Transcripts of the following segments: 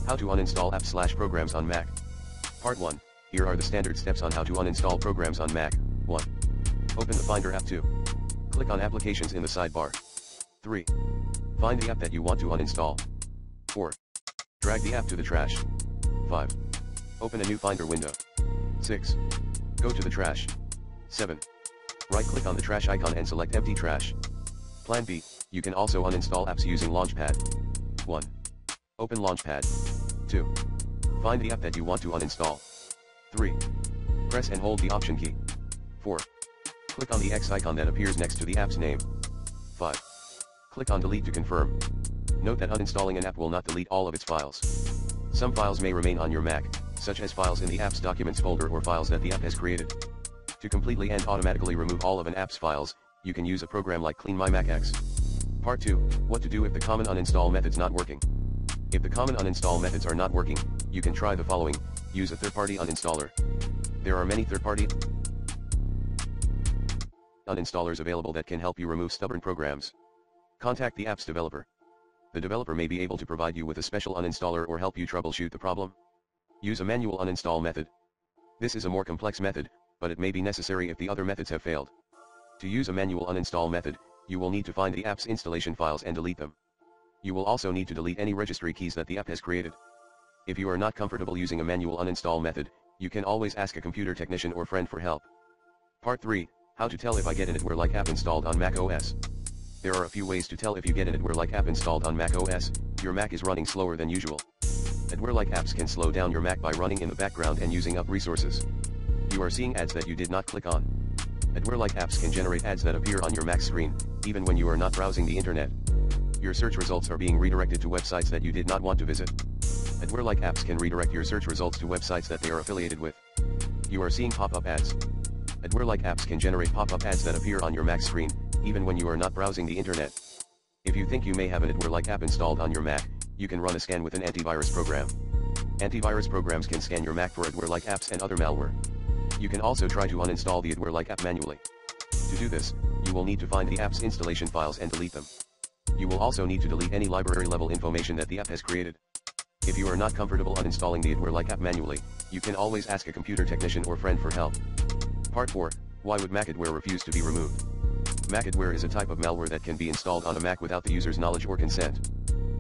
How to uninstall apps/programs on Mac. Part 1. Here are the standard steps on how to uninstall programs on Mac. 1. Open the Finder app. 2. Click on Applications in the sidebar. 3. Find the app that you want to uninstall. 4. Drag the app to the trash. 5. Open a new Finder window. 6. Go to the trash. 7. Right-click on the trash icon and select Empty Trash. Plan B, you can also uninstall apps using Launchpad. 1. Open Launchpad. 2. Find the app that you want to uninstall. 3. Press and hold the Option key. 4. Click on the X icon that appears next to the app's name. 5. Click on Delete to confirm. Note that uninstalling an app will not delete all of its files. Some files may remain on your Mac, such as files in the app's documents folder or files that the app has created. To completely and automatically remove all of an app's files, you can use a program like Clean My Mac X. Part 2, what to do if the common uninstall method's not working. If the common uninstall methods are not working, you can try the following. Use a third-party uninstaller. There are many third-party uninstallers available that can help you remove stubborn programs. Contact the app's developer. The developer may be able to provide you with a special uninstaller or help you troubleshoot the problem. Use a manual uninstall method. This is a more complex method, but it may be necessary if the other methods have failed. To use a manual uninstall method, you will need to find the app's installation files and delete them. You will also need to delete any registry keys that the app has created. If you are not comfortable using a manual uninstall method, you can always ask a computer technician or friend for help. Part 3, how to tell if I get an adware-like app installed on Mac OS. There are a few ways to tell if you get an adware-like app installed on Mac OS. Your Mac is running slower than usual. Adware-like apps can slow down your Mac by running in the background and using up resources. You are seeing ads that you did not click on. Adware-like apps can generate ads that appear on your Mac screen, even when you are not browsing the internet. Your search results are being redirected to websites that you did not want to visit. Adware-like apps can redirect your search results to websites that they are affiliated with. You are seeing pop-up ads. Adware-like apps can generate pop-up ads that appear on your Mac screen, even when you are not browsing the internet. If you think you may have an adware-like app installed on your Mac, you can run a scan with an antivirus program. Antivirus programs can scan your Mac for adware-like apps and other malware. You can also try to uninstall the adware-like app manually. To do this, you will need to find the app's installation files and delete them. You will also need to delete any library-level information that the app has created. If you are not comfortable uninstalling the adware-like app manually, you can always ask a computer technician or friend for help. Part 4, why would Mac adware refuse to be removed? Mac adware is a type of malware that can be installed on a Mac without the user's knowledge or consent.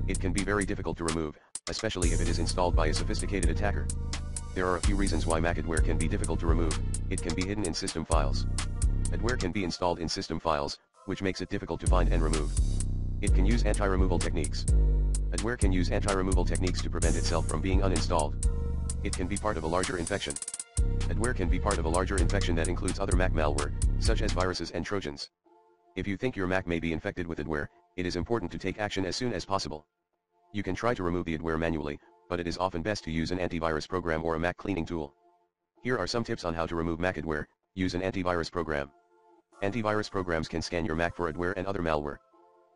It can be very difficult to remove, especially if it is installed by a sophisticated attacker. There are a few reasons why Mac adware can be difficult to remove. It can be hidden in system files. Adware can be installed in system files, which makes it difficult to find and remove. It can use anti-removal techniques. Adware can use anti-removal techniques to prevent itself from being uninstalled. It can be part of a larger infection. Adware can be part of a larger infection that includes other Mac malware, such as viruses and trojans. If you think your Mac may be infected with adware, it is important to take action as soon as possible. You can try to remove the adware manually, but it is often best to use an antivirus program or a Mac cleaning tool. Here are some tips on how to remove Mac adware. Use an antivirus program. Antivirus programs can scan your Mac for adware and other malware.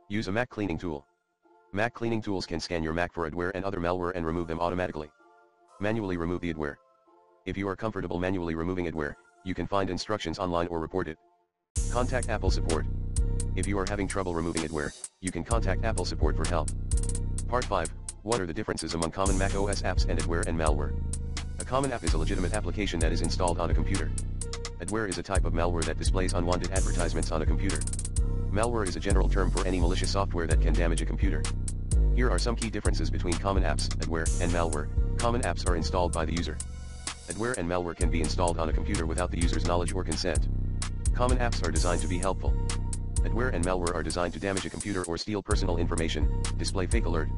Use a Mac cleaning tool. Mac cleaning tools can scan your Mac for adware and other malware and remove them automatically. Manually remove the adware. If you are comfortable manually removing adware, you can find instructions online or report it. Contact Apple support. If you are having trouble removing adware, you can contact Apple support for help. Part 5, what are the differences among common Mac OS apps and adware and malware? A common app is a legitimate application that is installed on a computer. Adware is a type of malware that displays unwanted advertisements on a computer. Malware is a general term for any malicious software that can damage a computer. Here are some key differences between common apps, adware, and malware. Common apps are installed by the user. Adware and malware can be installed on a computer without the user's knowledge or consent. Common apps are designed to be helpful. Adware and malware are designed to damage a computer or steal personal information, display fake alert.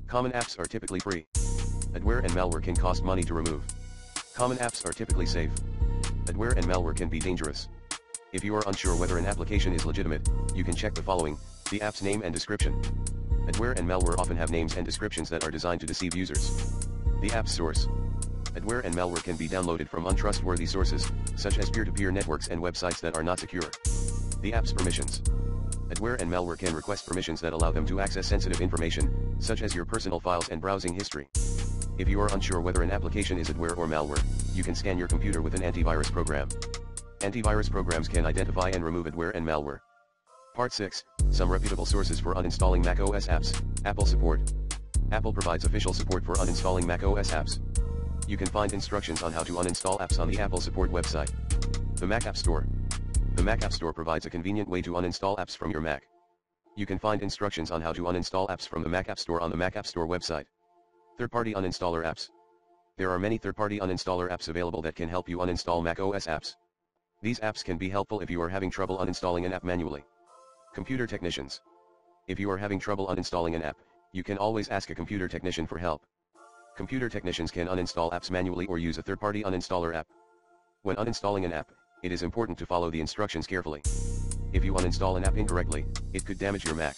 Common apps are typically free. Adware and malware can cost money to remove. Common apps are typically safe. Adware and malware can be dangerous. If you are unsure whether an application is legitimate, you can check the following: the app's name and description. Adware and malware often have names and descriptions that are designed to deceive users. The app's source. Adware and malware can be downloaded from untrustworthy sources, such as peer-to-peer networks and websites that are not secure. The app's permissions. Adware and malware can request permissions that allow them to access sensitive information, such as your personal files and browsing history. If you are unsure whether an application is adware or malware, you can scan your computer with an antivirus program. Antivirus programs can identify and remove adware and malware. Part 6, some reputable sources for uninstalling Mac OS apps. Apple support. Apple provides official support for uninstalling macOS apps. You can find instructions on how to uninstall apps on the Apple support website. The Mac App Store. The Mac App Store provides a convenient way to uninstall apps from your Mac. You can find instructions on how to uninstall apps from the Mac App Store on the Mac App Store website. Third-party uninstaller apps. There are many third-party uninstaller apps available that can help you uninstall macOS apps. These apps can be helpful if you are having trouble uninstalling an app manually. Computer technicians. If you are having trouble uninstalling an app, you can always ask a computer technician for help. Computer technicians can uninstall apps manually or use a third-party uninstaller app. When uninstalling an app, it is important to follow the instructions carefully. If you uninstall an app incorrectly, it could damage your Mac.